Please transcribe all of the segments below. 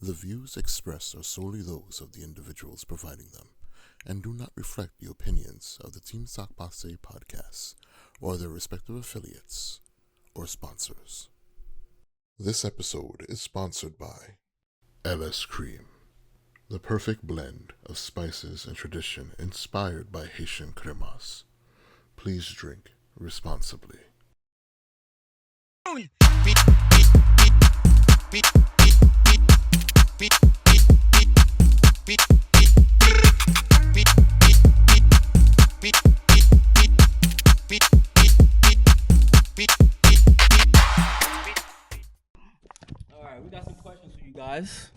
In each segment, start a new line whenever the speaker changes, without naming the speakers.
The views expressed are solely those of the individuals providing them and do not reflect the opinions of the Team Sock Passe podcasts or their respective affiliates or sponsors. This episode is sponsored by LS Cream, the perfect blend of spices and tradition inspired by Haitian cremas. Please drink responsibly.
All right, we got some questions for you guys.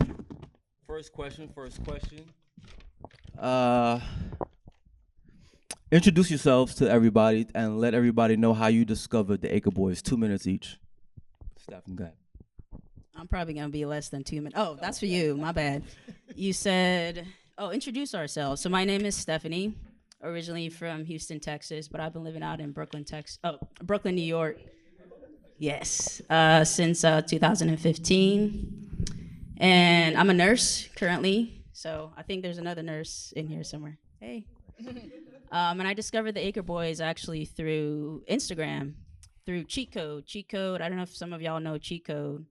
First question. Introduce yourselves to everybody and let everybody know how you discovered the Acre Boyzz. 2 minutes each. Stephen, go ahead.
I'm probably going to be less than 2 minutes. Oh, that's for you. My bad. You said, introduce ourselves. So my name is Stephanie, originally from Houston, Texas, but I've been living out in Brooklyn, New York. Yes, since 2015. And I'm a nurse currently. So I think there's another nurse in here somewhere. Hey. And I discovered the Acre Boyzz actually through Instagram, through Cheat Code. Cheat Code, I don't know if some of y'all know Cheat Code,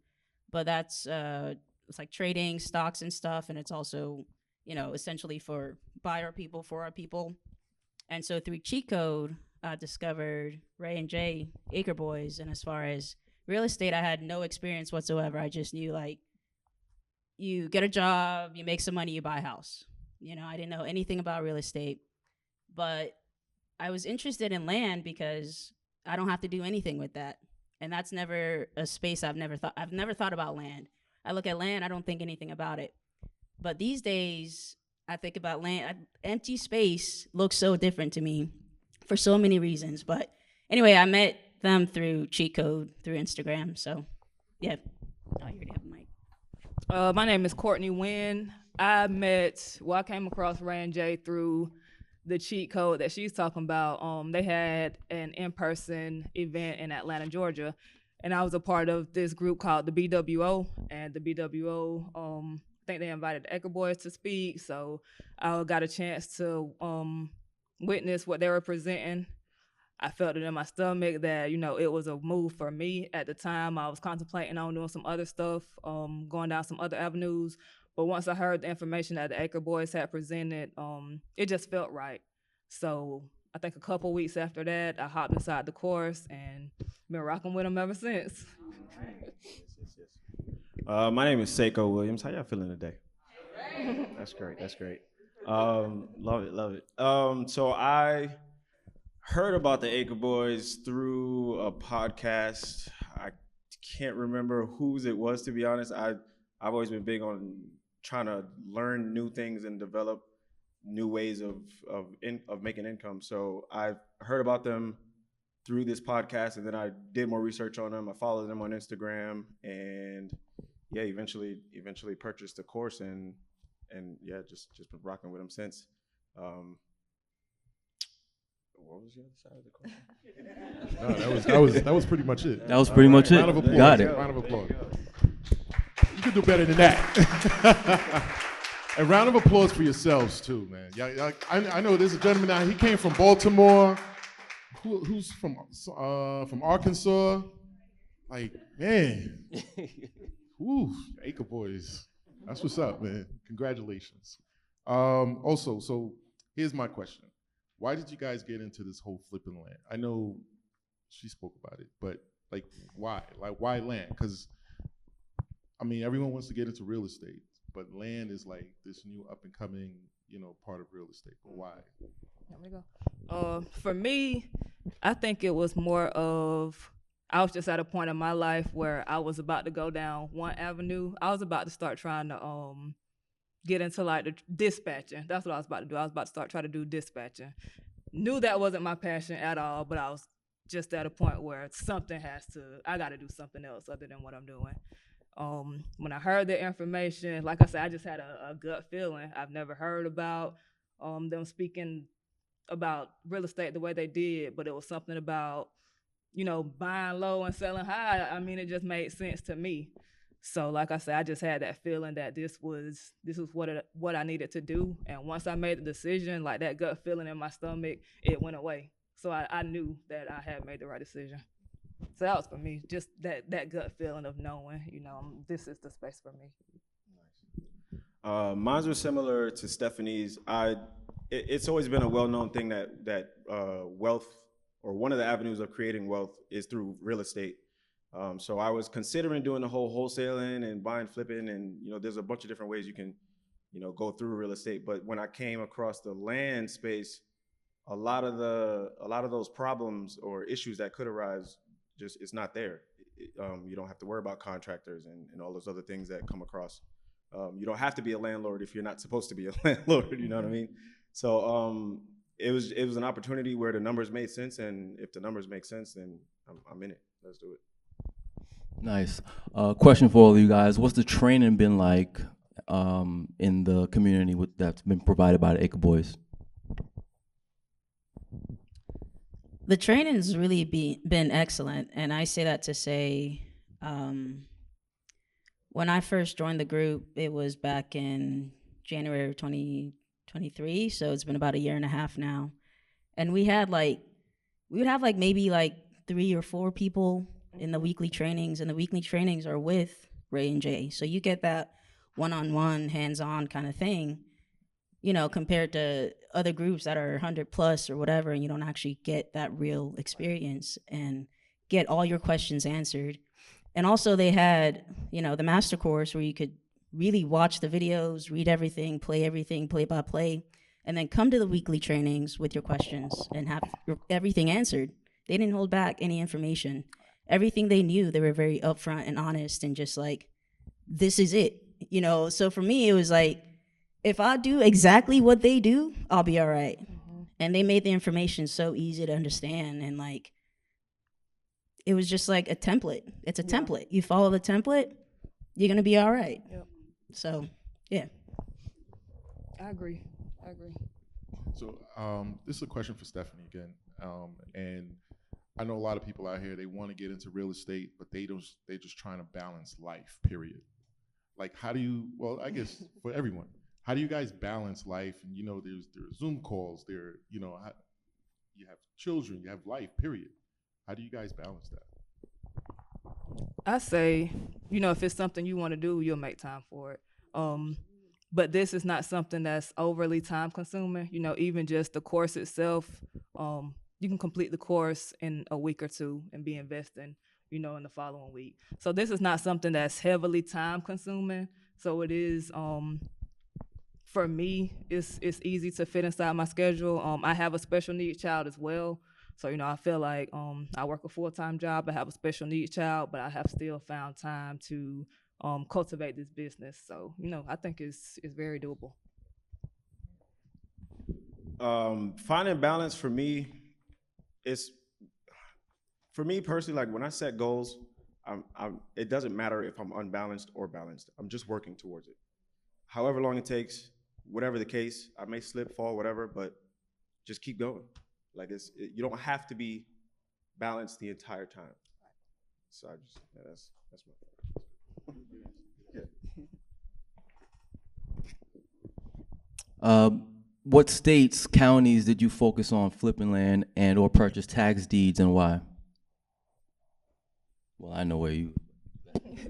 but that's it's like trading stocks and stuff, and it's also, essentially by our people, for our people. And so through Cheat Code, I discovered Ray and Jay, Acre Boyzz, and as far as real estate, I had no experience whatsoever. I just knew, you get a job, you make some money, you buy a house. I didn't know anything about real estate, but I was interested in land because I don't have to do anything with that. And that's never a space I've never thought about land. I look at land, I don't think anything about it. But these days, I think about land. Empty space looks so different to me for so many reasons. But anyway, I met them through Cheat Code, through Instagram. So, yeah. Oh, you already have a mic.
My name is Courtney Wynn. I came across Ray and Jay through the Cheat Code that she's talking about. They had an in-person event in Atlanta, Georgia, and I was a part of this group called the BWO, and the BWO, I think they invited the Acre Boyzz to speak, so I got a chance to witness what they were presenting. I felt it in my stomach that, it was a move for me at the time. I was contemplating on doing some other stuff, going down some other avenues. But once I heard the information that the Acre Boyzz had presented, it just felt right. So I think a couple weeks after that, I hopped inside the course and been rocking with them ever since.
My name is Seiko Williams. How y'all feeling today? That's great. Love it. So I heard about the Acre Boyzz through a podcast. I can't remember whose it was, to be honest. I've always been big on trying to learn new things and develop new ways of making income. So I heard about them through this podcast, and then I did more research on them. I followed them on Instagram, and eventually purchased the course, and just been rocking with them since. What was the other side of the question?
No, that was pretty much it.
That was pretty much it.
Round of applause.
Got it.
Round of applause. You can do better than that. A round of applause for yourselves too, man. I know there's a gentleman now. He came from Baltimore. Who's from Arkansas? Like, man. Woo, Acre Boyzz. That's what's up, man. Congratulations. Also, so here's my question. Why did you guys get into this whole flipping land? I know she spoke about it, but why? Why land? Because everyone wants to get into real estate, but land is this new up and coming, part of real estate. But why?
There we go. For me, I think it was more of, I was just at a point in my life where I was about to go down one avenue. I was about to start trying to get into the dispatching. That's what I was about to do. I was about to start trying to do dispatching. Knew that wasn't my passion at all, but I was just at a point where I got to do something else other than what I'm doing. When I heard the information, like I said, I just had a gut feeling. I've never heard about them speaking about real estate the way they did, but it was something about, buying low and selling high. It just made sense to me. So like I said, I just had that feeling that this was what I needed to do. And once I made the decision, like that gut feeling in my stomach, it went away. So I knew that I had made the right decision. So that was for me, just that gut feeling of knowing, this is the space for me.
Mine were similar to Stephanie's. It's always been a well-known thing that wealth, or one of the avenues of creating wealth, is through real estate. So I was considering doing the whole wholesaling and buying, flipping, and there's a bunch of different ways you can, go through real estate. But when I came across the land space, a lot of those problems or issues that could arise, just it's not there. You don't have to worry about contractors and all those other things that come across. You don't have to be a landlord if you're not supposed to be a landlord. You know what I mean? So it was an opportunity where the numbers made sense, and if the numbers make sense, then I'm in it. Let's do it.
Nice. Question for all of you guys: what's the training been like in the community that's been provided by the Acre Boyzz?
The training has really been excellent, and I say that to say, when I first joined the group, it was back in January of 2023, so it's been about a year and a half now, and we would have maybe 3 or 4 people in the weekly trainings, and the weekly trainings are with Ray and Jay, so you get that one-on-one, hands-on kind of thing, compared to other groups that are 100 plus or whatever, and you don't actually get that real experience and get all your questions answered. And also they had, the master course where you could really watch the videos, read everything, play by play, and then come to the weekly trainings with your questions and have everything answered. They didn't hold back any information. Everything they knew, they were very upfront and honest and just this is it. So for me, it was if I do exactly what they do, I'll be all right. Mm-hmm. And they made the information so easy to understand. And it was just a template. It's a template. You follow the template, you're going to be all right. Yep. So, yeah.
I agree.
So this is a question for Stephanie again. And I know a lot of people out here, they want to get into real estate, but they're just trying to balance life, period. How do you, well, I guess for everyone, how do you guys balance life? And there's Zoom calls, you have children, you have life, period. How do you guys balance that?
I say, if it's something you want to do, you'll make time for it. But this is not something that's overly time consuming. Even just the course itself, you can complete the course in a week or 2 and be investing, in the following week. So this is not something that's heavily time consuming. So it is, for me, it's easy to fit inside my schedule. I have a special needs child as well. So, I feel like I work a full-time job. I have a special needs child, but I have still found time to cultivate this business. So, I think it's very doable.
Finding balance for me personally, when I set goals, it doesn't matter if I'm unbalanced or balanced. I'm just working towards it. However long it takes, whatever the case, I may slip, fall, whatever, but just keep going. You don't have to be balanced the entire time. So that's
my. What states, counties did you focus on flipping land and or purchase tax deeds, and why? Well, I know where you.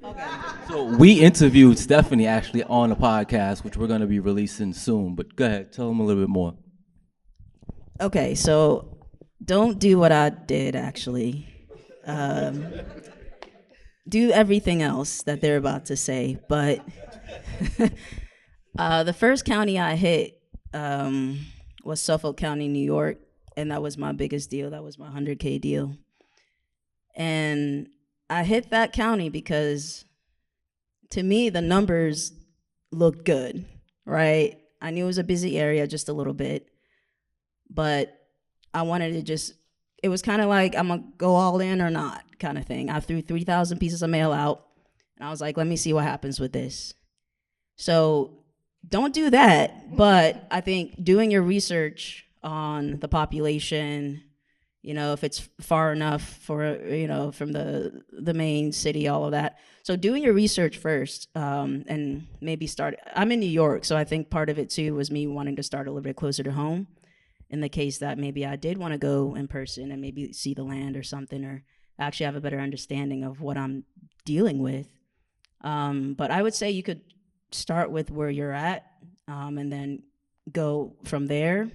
Okay. So we interviewed Stephanie actually on a podcast, which we're going to be releasing soon. But go ahead, tell them a little bit more.
Okay, so don't do what I did, actually. Do everything else that they're about to say. But the first county I hit was Suffolk County, New York, and that was my biggest deal. That was my 100K deal. And I hit that county because, to me, the numbers looked good, right? I knew it was a busy area just a little bit, but I wanted to it was kind of like, I'm going to go all in or not kind of thing. I threw 3,000 pieces of mail out, and I was like, let me see what happens with this. So don't do that, but I think doing your research on the population you know, if it's far enough for, you know, from the main city, all of that. So doing your research first, and maybe start. I'm in New York, so I think part of it too was me wanting to start a little bit closer to home. In the case that maybe I did want to go in person and maybe see the land or something, or actually have a better understanding of what I'm dealing with. But I would say you could start with where you're at, and then go from there.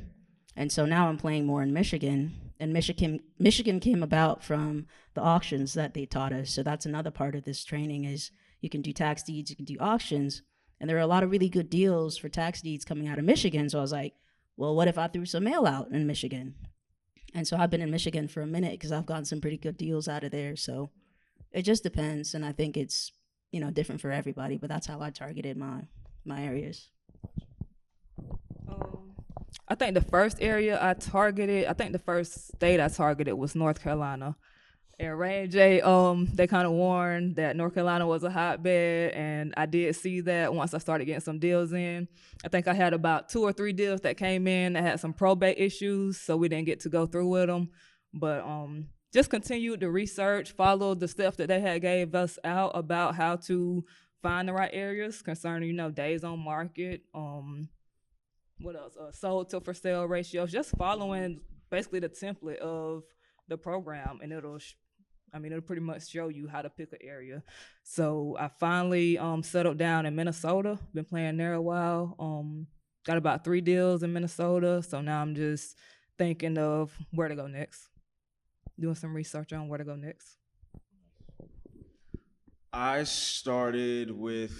And so now I'm playing more in Michigan, and Michigan came about from the auctions that they taught us. So that's another part of this training is you can do tax deeds, you can do auctions, and there are a lot of really good deals for tax deeds coming out of Michigan. So I was like, well, what if I threw some mail out in Michigan? And so I've been in Michigan for a minute because I've gotten some pretty good deals out of there. So it just depends, and I think it's, you know, different for everybody. But that's how I targeted my areas.
I think the first state I targeted was North Carolina. And Ray and Jay, they kind of warned that North Carolina was a hotbed, and I did see that once I started getting some deals in. I think I had about 2 or 3 deals that came in that had some probate issues, so we didn't get to go through with them. But just continued to research, follow the steps that they had gave us out about how to find the right areas concerning, you know, days on market, what else? Sold to for sale ratios. Just following basically the template of the program, and it'll pretty much show you how to pick an area. So I finally settled down in Minnesota. Been playing there a while. Got about 3 deals in Minnesota. So now I'm just thinking of where to go next. Doing some research on where to go next.
I started with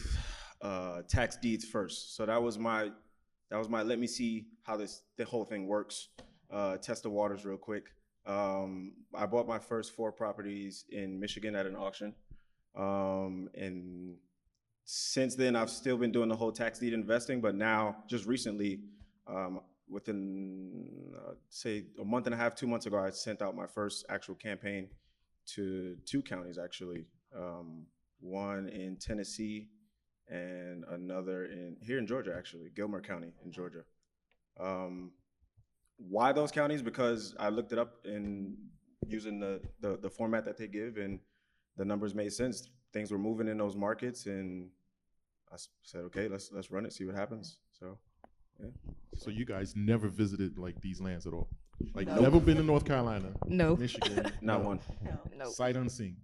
tax deeds first. So that was my let me see how the whole thing works. Test the waters real quick. I bought my first 4 properties in Michigan at an auction. And since then, I've still been doing the whole tax deed investing, but now, just recently, within, say, a month and a half, 2 months ago, I sent out my first actual campaign to 2 counties, actually. One in Tennessee and another here in Georgia, actually, Gilmer County in Georgia. Why those counties? Because I looked it up in using the format that they give, and the numbers made sense. Things were moving in those markets, and I said, okay, let's run it, see what happens. So, yeah.
So you guys never visited like these lands at all? Like
No.
never been to North Carolina?
No.
Michigan?
Not
no.
one.
No.
Sight unseen.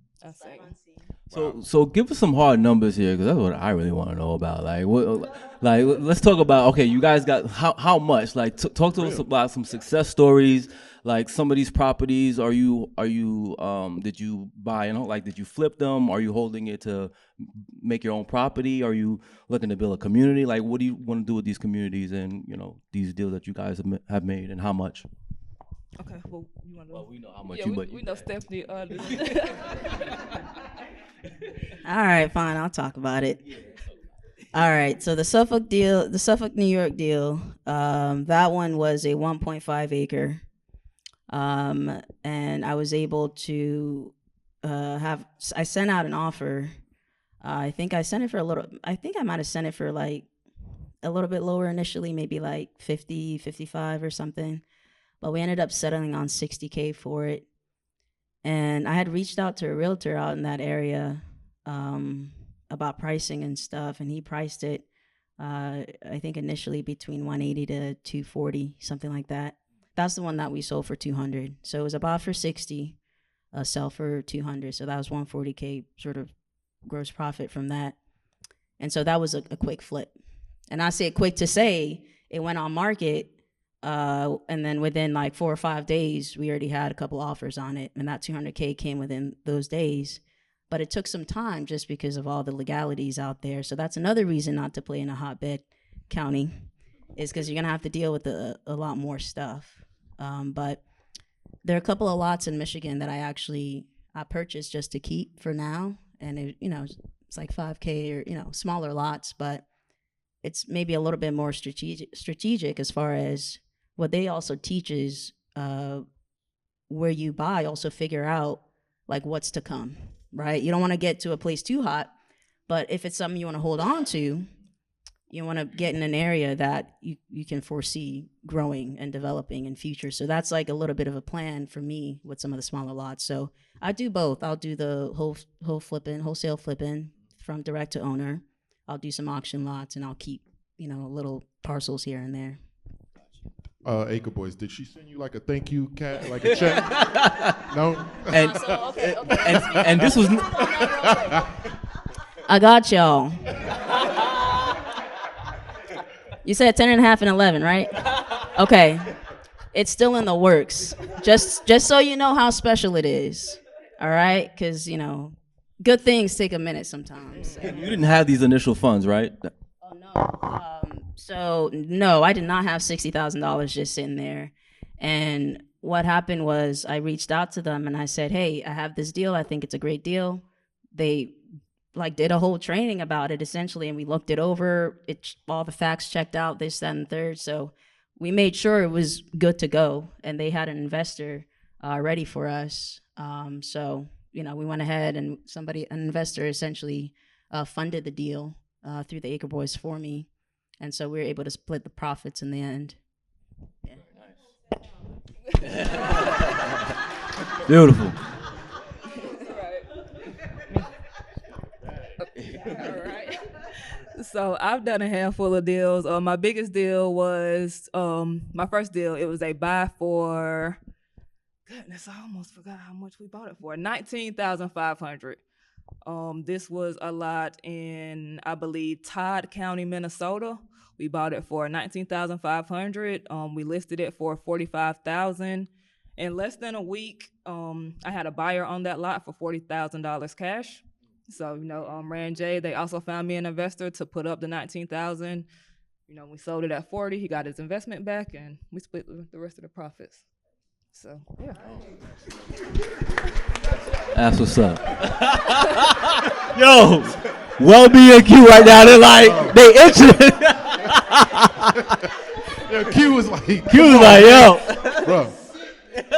So give us some hard numbers here, because that's what I really want to know about. Like, let's talk about. Okay, you guys got how much? Like, talk to us about some success stories. Like some of these properties, are you did you buy? You know, like did you flip them? Are you holding it to make your own property? Are you looking to build a community? Like, what do you want to do with these communities and, you know, these deals that you guys have made, and how much?
Okay, well, you want to?
Well, we know how much
Yeah, we know Stephanie.
All right, fine. I'll talk about it. All right. So the Suffolk New York deal, that one was a 1.5 acre, and I was able to I sent out an offer. I think I sent it for I think I might have sent it for like a little bit lower initially, maybe like 50, 55 or something. But we ended up settling on $60K for it. And I had reached out to a realtor out in that area about pricing and stuff, and he priced it, I think initially between 180 to 240, something like that. That's the one that we sold for 200. So it was about for 60, sell for 200. So that was 140K sort of gross profit from that. And so that was a quick flip. And I say quick to say it went on market. And then within like 4 or 5 days, we already had a couple offers on it, and that 200K came within those days. But it took some time just because of all the legalities out there. So that's another reason not to play in a hotbed county, is because you're gonna have to deal with a lot more stuff. But there are a couple of lots in Michigan that I purchased just to keep for now, and it's like 5K or smaller lots, but it's maybe a little bit more strategic as far as what they also teach is where you buy, also figure out like what's to come, right? You don't want to get to a place too hot, but if it's something you want to hold on to, you want to get in an area that you can foresee growing and developing in future. So that's like a little bit of a plan for me with some of the smaller lots. So I do both. I'll do the wholesale flipping from direct to owner. I'll do some auction lots, and I'll keep, little parcels here and there.
Acre Boyzz, did she send you like a thank you cat, like a check? No?
And, and this was.
I got y'all. You said 10 and a half and 11, right? Okay. It's still in the works. Just so you know how special it is. All right? Because, good things take a minute sometimes.
You didn't have these initial funds, right?
Oh, no. So, no, I did not have $60,000 just sitting there. And what happened was I reached out to them and I said, hey, I have this deal. I think it's a great deal. They did a whole training about it essentially, and we looked it over. All the facts checked out, this, that, and the third. So we made sure it was good to go, and they had an investor ready for us. So we went ahead and an investor essentially funded the deal through the Acre Boyzz for me, and so we were able to split the profits in the end.
Yeah. Beautiful.
All right. So I've done a handful of deals. My biggest deal was my first deal. It was a buy for, goodness, I almost forgot how much we bought it for. $19,500. This was a lot in, I believe, Todd County, Minnesota. We bought it for $19,500. We listed it for $45,000. In less than a week, I had a buyer on that lot for $40,000 cash. So, Rand J, they also found me an investor to put up the $19,000. We sold it at $40,000. He got his investment back, and we split the rest of the profits. So, yeah.
That's what's up. Yo, Welby and Q right now, they itching.
Yo, Q was like,
yo.
Bro.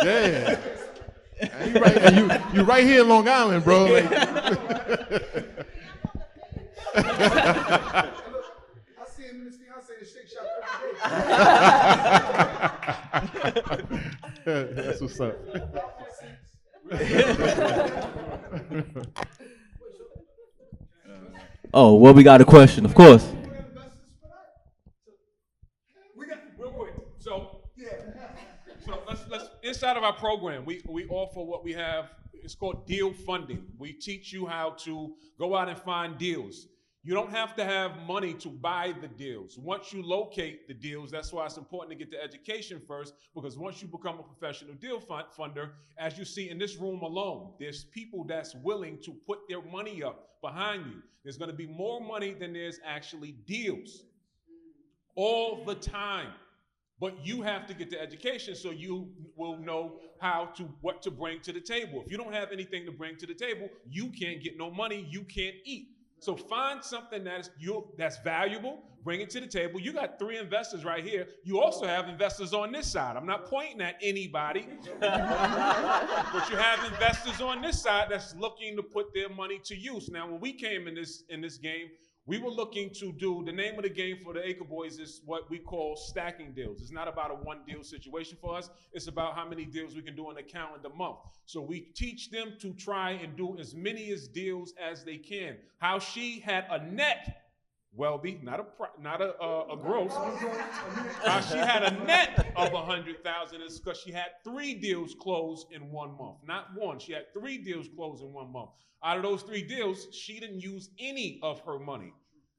Yeah. You right here in Long Island, bro. Like,
I see him in his fiance the shake shop every day.
That's what's up.
Oh, well, we got a question, of course.
We got real quick. So let's inside of our program, we offer what we have. It's called deal funding. We teach you how to go out and find deals. You don't have to have money to buy the deals. Once you locate the deals, that's why it's important to get the education first, because once you become a professional deal funder, as you see in this room alone, there's people that's willing to put their money up behind you. There's going to be more money than there's actually deals all the time. But you have to get the education so you will know what to bring to the table. If you don't have anything to bring to the table, you can't get no money, you can't eat. So find something that's valuable, bring it to the table. You got 3 investors right here. You also have investors on this side. I'm not pointing at anybody, but you have investors on this side that's looking to put their money to use. Now, when we came in this game, we were looking to do, the name of the game for the Acre Boyzz is what we call stacking deals. It's not about a one deal situation for us. It's about how many deals we can do in a calendar month. So we teach them to try and do as many deals as they can. How she had a net, Welby, not a gross. How she had a net of 100,000 is because she had 3 deals closed in 1 month. Not one, she had 3 deals closed in 1 month. Out of those 3 deals, she didn't use any of her money.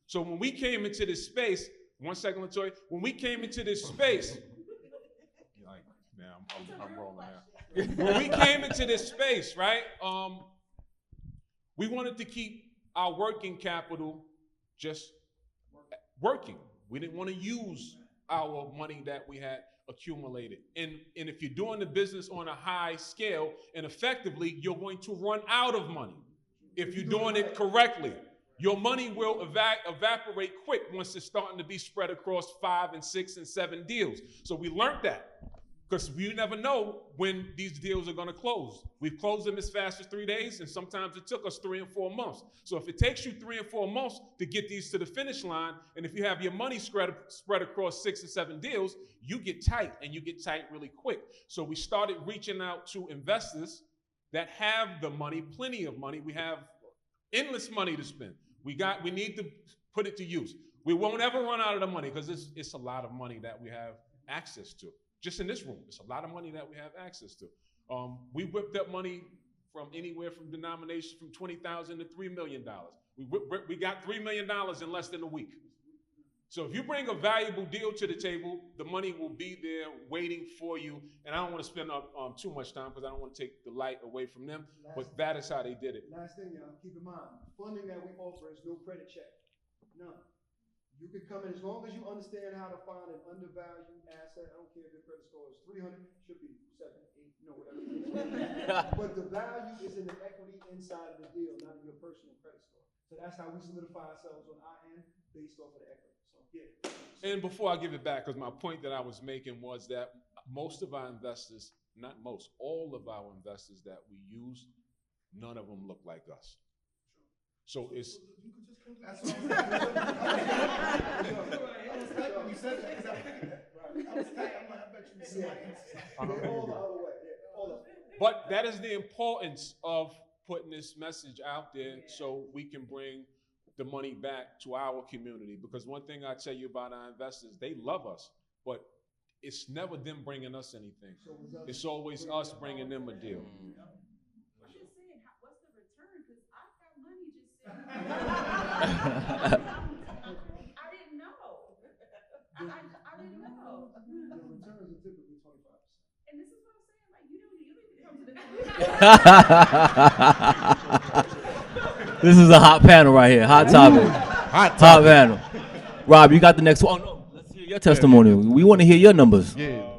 So when we came into this space, 1 second, Latoya, when we came into this space, like, man, I'm rolling now. When we came into this space, right, we wanted to keep our working capital just working. We didn't want to use our money that we had accumulated. And if you're doing the business on a high scale and effectively, you're going to run out of money. If you're doing it correctly, your money will evaporate quick once it's starting to be spread across 5 and 6 and 7 deals. So we learned that. because you never know when these deals are going to close. We've closed them as fast as 3 days, and sometimes it took us 3 and 4 months. So if it takes you 3 and 4 months to get these to the finish line, and if you have your money spread across 6 or 7 deals, you get tight, and you get tight really quick. So we started reaching out to investors that have the money, plenty of money. We have endless money to spend. We need to put it to use. We won't ever run out of the money because it's a lot of money that we have access to. Just in this room, it's a lot of money that we have access to. We whipped up money from anywhere from denominations from $20,000 to $3 million. We got $3 million in less than a week. So if you bring a valuable deal to the table, the money will be there waiting for you. And I don't want to spend too much time because I don't want to take the light away from them. But that is how they did it.
Last thing, y'all, keep in mind, funding that we offer is no credit check. None. You can come in as long as you understand how to find an undervalued asset. I don't care if your credit score is 300, should be 7, 8, no, whatever. But the value is in the equity inside of the deal, not in your personal credit score. So that's how we solidify ourselves on our end based off of the equity. So, yeah.
And before I give it back, because my point that I was making was that most of our investors, not most, all of our investors that we use, none of them look like us. So it's.
That's what I'm saying. I was tight when you said that because I figured that. Right. I was tight. I'm like, I bet you somebody all the other way. Yeah, all of it.
But that is the importance of putting this message out there so we can bring the money back to our community. Because one thing I tell you about our investors, they love us, but it's never them bringing us anything. It's always us bringing them a deal.
I'm just saying, what's the return? Because I've got money just sitting. I didn't know. I didn't know.
The returns are typically 25%.
And this is what I'm saying. Like, you don't even come to the.
This is a hot panel right here. Hot topic. Hot panel. Rob, you got the next one. Oh, no. Let's hear your testimony. We want to hear your numbers.
Yeah.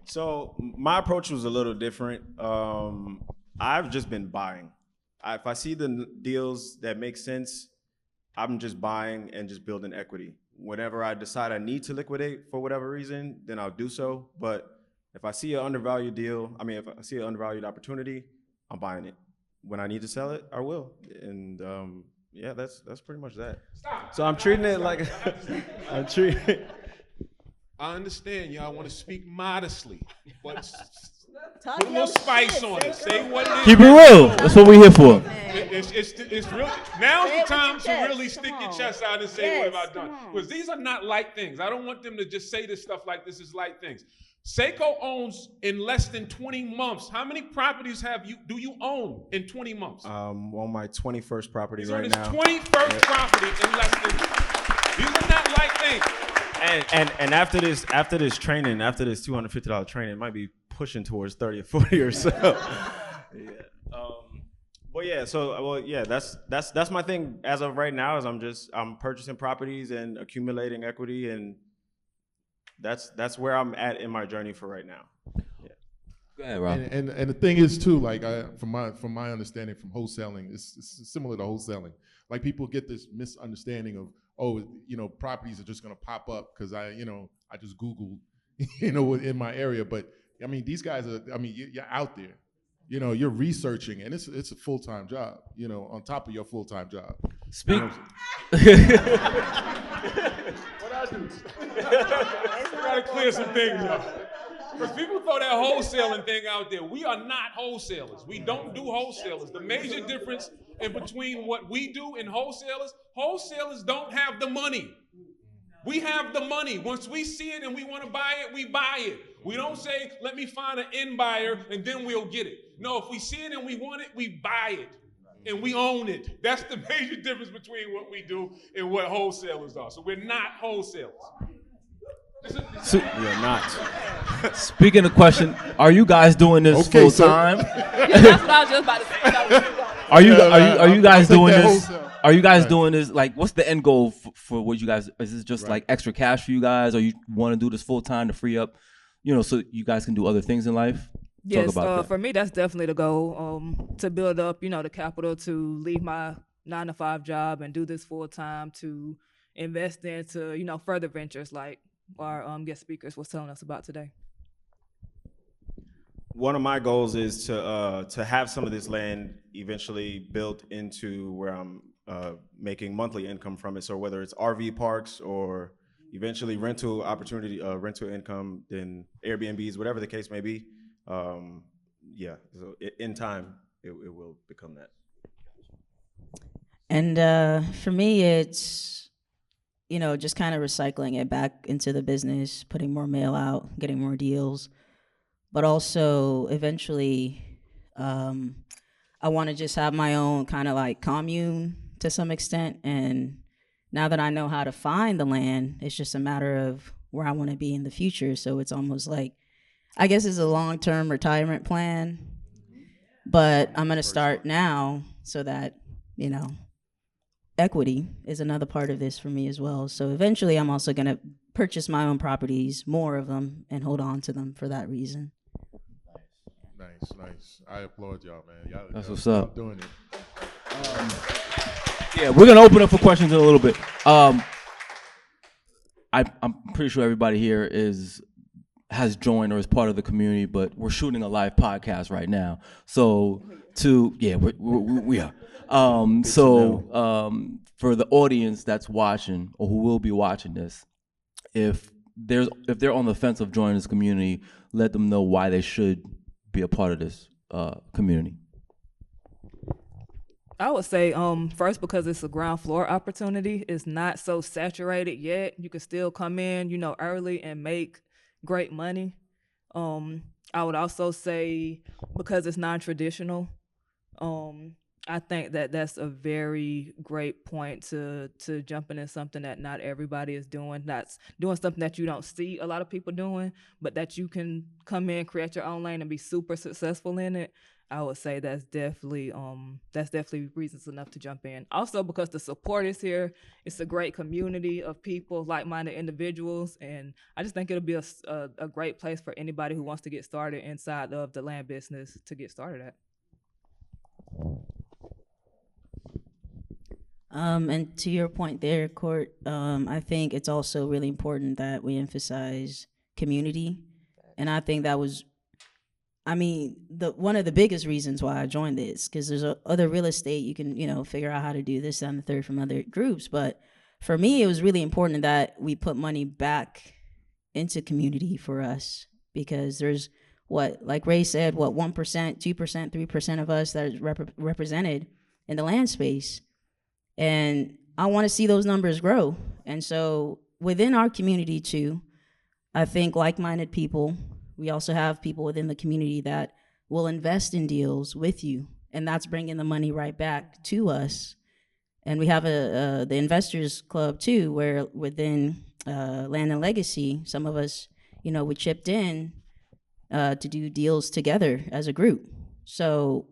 So my approach was a little different. I've just been buying. If I see the deals that make sense, I'm just buying and just building equity. Whenever I decide I need to liquidate for whatever reason, then I'll do so. But if I see an undervalued deal, if I see an undervalued opportunity, I'm buying it. When I need to sell it, I will. And yeah, that's pretty much that.
Stop.
So I'm treating it like I'm treating it.
I understand y'all want to speak modestly, but
Talk
put a little
your
spice
shit,
on it.
Seiko.
Say what it is.
Keep it real. That's what we're here for.
It's really now's the time to really stick your chest out and say, what have I
Yes,
done?
come on.
Because these are not light things. I don't want them to just say this stuff like this is light things. Seiko owns in less than 20 months. How many properties do you own in 20 months?
On my 21st property
He's
right
on his
now.
21st property in less than. These are not light things.
And after this training, after this $250 training, it might be pushing towards 30 or 40 or so. Yeah. But yeah, that's my thing as of right now. Is I'm purchasing properties and accumulating equity, and that's where I'm at in my journey for right now. Yeah.
Go ahead, Rob.
And the thing is too, like from my understanding from wholesaling, it's similar to wholesaling. Like people get this misunderstanding of, properties are just gonna pop up because I just Googled, in my area. But these guys are, you're out there, you're researching, and it's a full-time job, on top of your full-time job.
Speak.
What I do? Gotta clear some things up. Because people throw that wholesaling thing out there. We are not wholesalers. We don't do wholesalers. The major difference in between what we do and wholesalers don't have the money. We have the money. Once we see it and we want to buy it, we buy it. We don't say, let me find an end buyer and then we'll get it. No, if we see it and we want it, we buy it. And we own it. That's the major difference between what we do and what wholesalers are. So we're not wholesalers.
You're not.
Speaking of question, are you guys doing this full time?
That's what I was just about to say.
Are you guys doing this?
wholesale.
Are you guys doing this? Like, what's the end goal for what you guys? Is this just like extra cash for you guys, or you want to do this full time to free up, so you guys can do other things in life?
Yes, for me, that's definitely the goal. To build up, the capital to leave my 9-to-5 job and do this full time, to invest into, further ventures like our guest speakers was telling us about today.
one of my goals is to have some of this land eventually built into where I'm making monthly income from it. So whether it's RV parks or eventually rental opportunity, rental income, then Airbnbs, whatever the case may be. Yeah, so in time, it will become that.
And for me, it's, just kind of recycling it back into the business, putting more mail out, getting more deals. But also, eventually, I want to just have my own kind of like commune to some extent. And now that I know how to find the land, it's just a matter of where I want to be in the future. So it's almost like, I guess it's a long-term retirement plan, but I'm going to start now so that, equity is another part of this for me as well. So eventually I'm also going to purchase my own properties, more of them, and hold on to them for that reason.
Nice. I applaud y'all, man.
That's what's up.
Doing it.
Yeah, we're gonna open up for questions in a little bit. I'm pretty sure everybody here has joined or is part of the community, but we're shooting a live podcast right now. So we are. For the audience that's watching or who will be watching this, if they're on the fence of joining this community, let them know why they should be a part of this community.
I would say first, because it's a ground floor opportunity. It's not so saturated yet. You can still come in, early and make great money. I would also say because it's non-traditional, I think that's a very great point to jump into something that not everybody is doing. That's doing something that you don't see a lot of people doing, but that you can come in, create your own lane, and be super successful in it. I would say that's definitely reasons enough to jump in. Also, because the support is here, it's a great community of people, like-minded individuals, and I just think it'll be a great place for anybody who wants to get started inside of the land business to get started at.
And to your point there, Court, I think it's also really important that we emphasize community, and I think that was, one of the biggest reasons why I joined this, because there's other real estate you can, figure out how to do this and the third from other groups. But for me, it was really important that we put money back into community for us, because there's like Ray said, 1%, 2%, 3% of us that is represented in the land space. And I want to see those numbers grow. And so within our community too, I think like-minded people, we also have people within the community that will invest in deals with you, and that's bringing the money right back to us. And we have the investors club too, where within Land and Legacy, some of us, we chipped in to do deals together as a group. So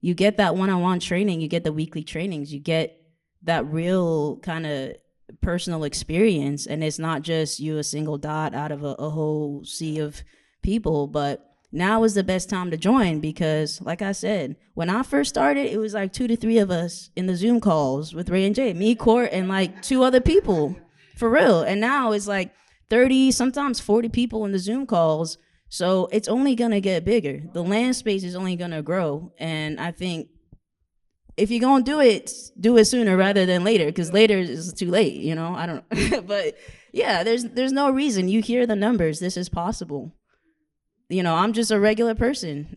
you get that one-on-one training, you get the weekly trainings, you get that real kind of personal experience, and it's not just you a single dot out of a whole sea of people. But now is the best time to join, because like I said, when I first started, it was like 2 to 3 of us in the Zoom calls with Ray and Jay, me, Court, and like 2 other people, for real. And now it's like 30, sometimes 40 people in the Zoom calls. So it's only gonna get bigger. The land space is only gonna grow. And I think if you're gonna do it sooner rather than later, because later is too late, I don't know. But yeah, there's no reason. You hear the numbers, this is possible. I'm just a regular person.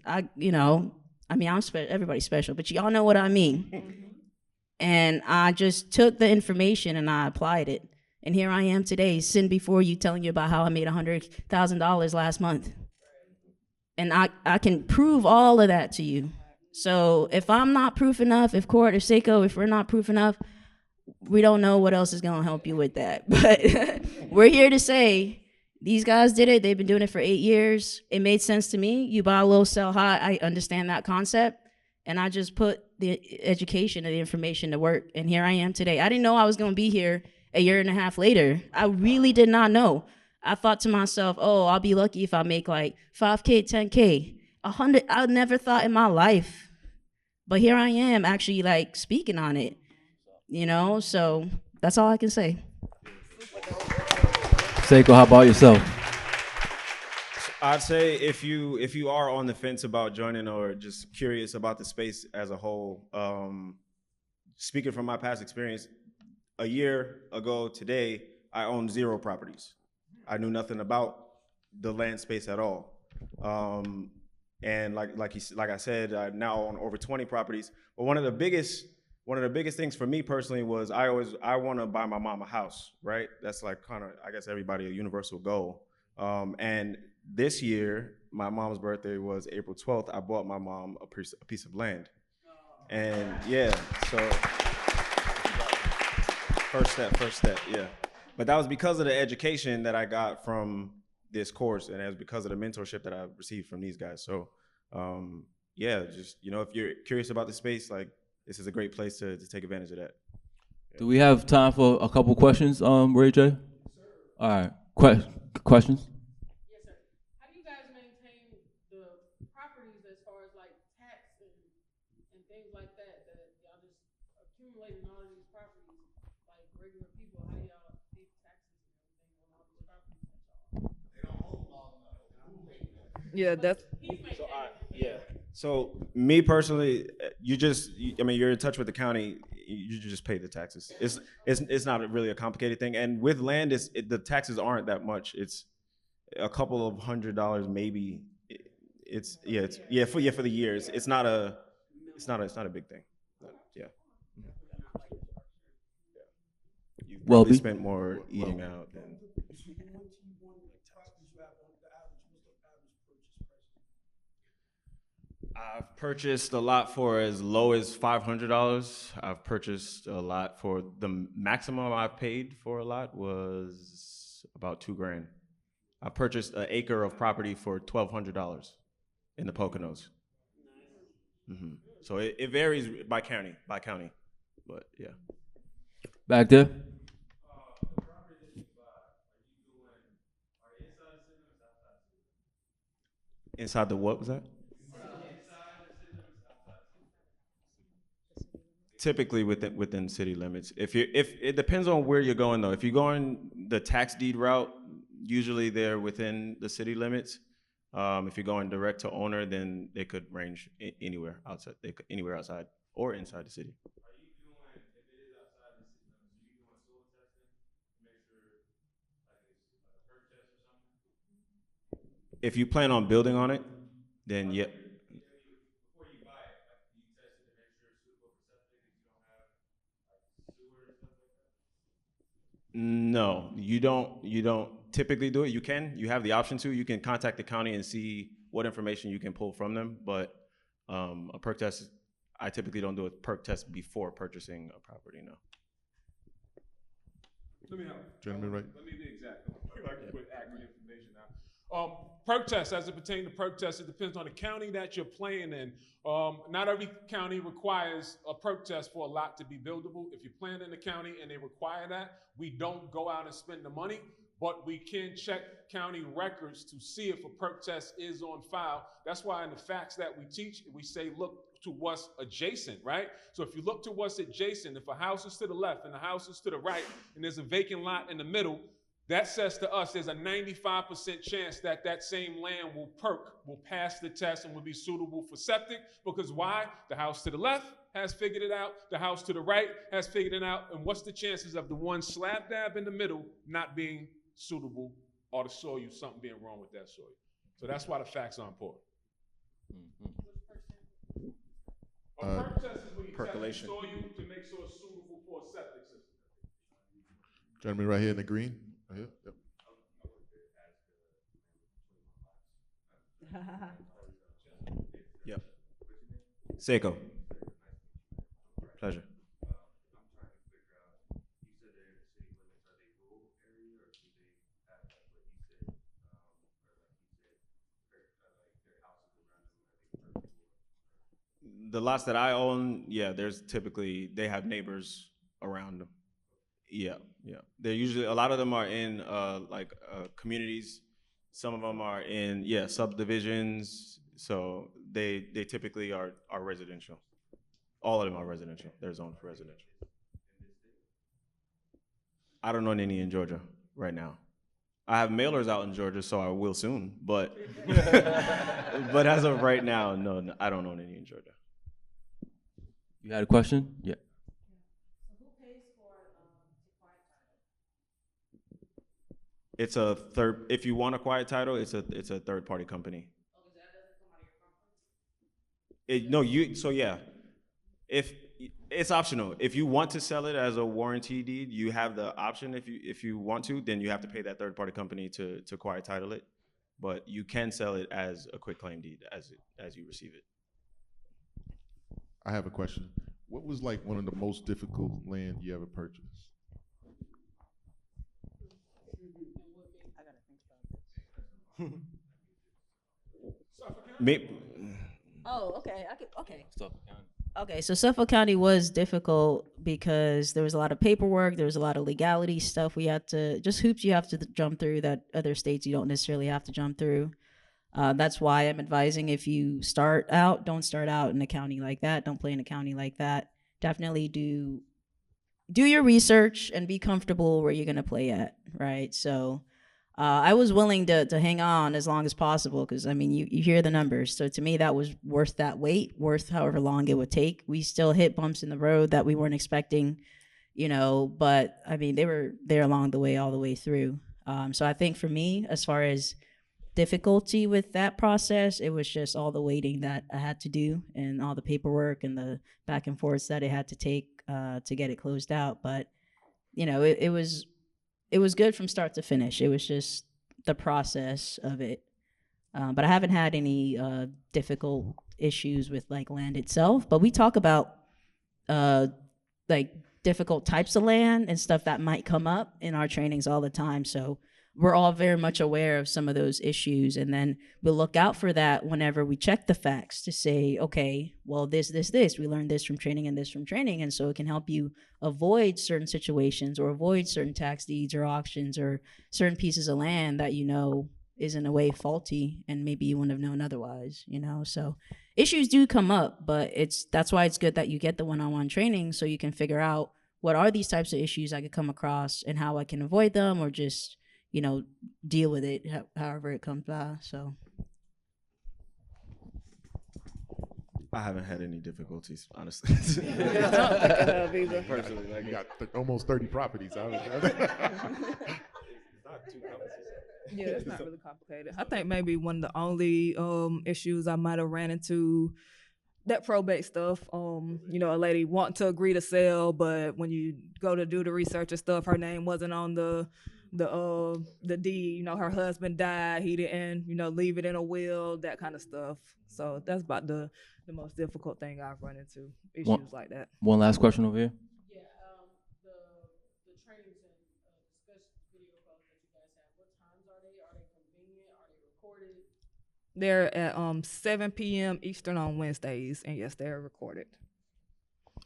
Everybody's special, but y'all know what I mean. And I just took the information and I applied it. And here I am today, sitting before you, telling you about how I made $100,000 last month. And I can prove all of that to you. So if I'm not proof enough, if Court, if Seiko, if we're not proof enough, we don't know what else is going to help you with that. But we're here to say, these guys did it. They've been doing it for 8 years. It made sense to me. You buy low, sell high. I understand that concept. And I just put the education and the information to work. And here I am today. I didn't know I was going to be here a year and a half later. I really did not know. I thought to myself, I'll be lucky if I make like 5K, 10K, 100. I never thought in my life. But here I am actually like speaking on it, so that's all I can say.
Seiko, how about yourself?
I'd say if you are on the fence about joining or just curious about the space as a whole, speaking from my past experience, a year ago today, I owned 0 properties. I knew nothing about the land space at all. And like I said, I now own over 20 properties. But one of the biggest things for me personally was I want to buy my mom a house, right? That's like kind of, I guess, everybody a universal goal. And this year, my mom's birthday was April 12th. I bought my mom a piece of land. And yeah, so first step, yeah. But that was because of the education that I got from this course, and it was because of the mentorship that I received from these guys. So yeah, just, if you're curious about the space, like, this is a great place to take advantage of that. Yeah.
Do we have time for a couple questions, Ray J? Yes, all right, questions?
Yes, sir. How do you guys maintain the properties as far as like tax and things like that y'all just accumulating all of these properties like regular people? How do y'all pay taxes and everything on all these properties that y'all? They don't hold long enough.
Yeah, that's.
So me personally, you're in touch with the county. You just pay the taxes. It's not really a complicated thing. And with land, the taxes aren't that much. It's a couple of $100 maybe. For the years. It's not a big thing. But, yeah. You probably spent more eating out than. I've purchased a lot for as low as $500. I've purchased a lot for the maximum I've paid for a lot was about $2,000. I purchased an acre of property for $1,200 in the Poconos. Mm-hmm. So it varies by county, but yeah.
Back there.
Inside the what was that? Typically within city limits. If it depends on where you're going though. If you're going the tax deed route, usually they're within the city limits. If you're going direct to owner, then they could range anywhere outside. Anywhere outside or inside the city. Are you doing, if it is outside the city limits, are you doing soil testing to make sure like it's like a perk test or something? If you plan on building on it, then yeah. No, you don't typically do it. You have the option to. You can contact the county and see what information you can pull from them. But a perk test, I typically don't do a perk test before purchasing a property. No.
Let me help.
Gentleman, right?
Let me be exact. I can put accurate information now. Perk test, as it pertains to perk test, it depends on the county that you're playing in. Not every county requires a perk test for a lot to be buildable. If you're playing in the county and they require that, we don't go out and spend the money, but we can check county records to see if a perk test is on file. That's why in the facts that we teach, we say look to what's adjacent, right? So if you look to what's adjacent, if a house is to the left and a house is to the right and there's a vacant lot in the middle, that says to us there's a 95% chance that that same land will pass the test and will be suitable for septic. Because why? The house to the left has figured it out. The house to the right has figured it out. And what's the chances of the one slap dab in the middle not being suitable, or the soil, something being wrong with that soil? So that's why the facts are important. A perk test is when you
percolation.
Test the soil to make sure it's suitable for a septic system.
Gentleman right here in the green. Right here.
Yep. Seiko. Pleasure. The lots that I own, yeah, they have neighbors around them. Yeah. They're usually, a lot of them are in communities. Some of them are in, subdivisions. So they typically are residential. All of them are residential. They're zoned for residential. I don't know any in Georgia right now. I have mailers out in Georgia, so I will soon. But but as of right now, no, I don't own any in Georgia.
You had a question? Yeah.
So who pays for the quiet title?
It's a third. If you want a quiet title, it's a third party company.
Oh, because that doesn't come out of your company?
No, you. So yeah, if it's optional. If you want to sell it as a warranty deed, you have the option. If you want to, then you have to pay that third party company to quiet title it. But you can sell it as a quick claim deed as you receive it.
I have a question. What was like one of the most difficult land you ever purchased?
Oh, okay. Okay, so Suffolk County was difficult because there was a lot of paperwork, there was a lot of legality stuff we had to, just hoops you have to jump through that other states you don't necessarily have to jump through. That's why I'm advising if you start out, don't start out in a county like that. Don't play in a county like that. Definitely do your research and be comfortable where you're gonna play at, right? So I was willing to hang on as long as possible because, I mean, you hear the numbers. So to me, that was worth that wait, worth however long it would take. We still hit bumps in the road that we weren't expecting, but I mean, they were there along the way, all the way through. So I think for me, as far as difficulty with that process, it was just all the waiting that I had to do and all the paperwork and the back and forths that it had to take to get it closed out. But, it was good from start to finish. It was just the process of it. But I haven't had any difficult issues with like land itself. But we talk about like difficult types of land and stuff that might come up in our trainings all the time. So we're all very much aware of some of those issues. And then we'll look out for that whenever we check the facts to say, okay, well, this, we learned this from training and this from training. And so it can help you avoid certain situations or avoid certain tax deeds or auctions or certain pieces of land that is in a way faulty and maybe you wouldn't have known otherwise, So issues do come up, but that's why it's good that you get the one-on-one training so you can figure out what are these types of issues I could come across and how I can avoid them or just deal with it however it comes by. So
I haven't had any difficulties, honestly.
Personally, like, you got almost 30 properties.
Yeah, it's not really complicated. I think maybe one of the only issues I might have ran into, that probate stuff. A lady wanting to agree to sell, but when you go to do the research and stuff, her name wasn't on the deed. Her husband died, he didn't leave it in a will, that kind of stuff. So that's about the most difficult thing I've run into, issues like that.
One last question over here.
Yeah, the trainings and discussion video calls that you guys have, what times are they? Are they convenient? Are they recorded?
They're at 7 p.m. Eastern on Wednesdays, and yes, they're recorded.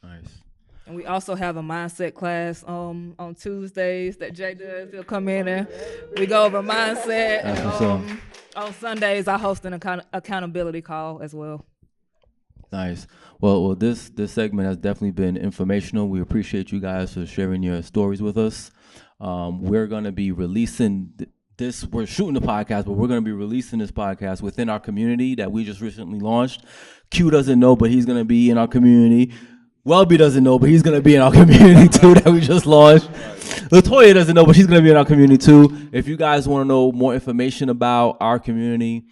Nice.
And we also have a mindset class on Tuesdays that Jay does. He'll come in and we go over mindset. On Sundays, I host an accountability call as well.
Nice. Well, this segment has definitely been informational. We appreciate you guys for sharing your stories with us. We're going to be releasing this. We're shooting the podcast, but we're going to be releasing this podcast within our community that we just recently launched. Q doesn't know, but he's going to be in our community. Welby doesn't know, but he's going to be in our community too that we just launched. Latoya doesn't know, but she's going to be in our community too. If you guys want to know more information about our community,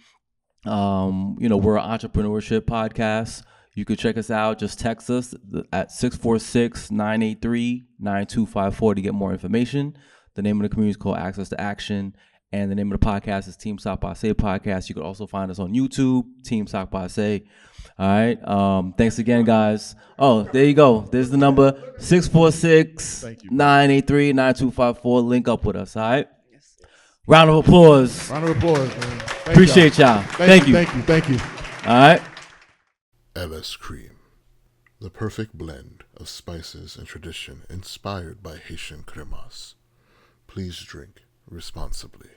we're an entrepreneurship podcast. You could check us out. Just text us at 646-983-9254 to get more information. The name of the community is called Access to Action. And the name of the podcast is Team Sock Passe Podcast. You could also find us on YouTube, Team Sock Passe. All right. Thanks again, guys. Oh, there you go. There's the number, 646-983-9254. Link up with us, all right? Yes. Round of applause.
Round of applause, man.
Appreciate y'all. Thank you.
Thank you.
All right.
LS Cream, the perfect blend of spices and tradition inspired by Haitian cremas. Please drink responsibly.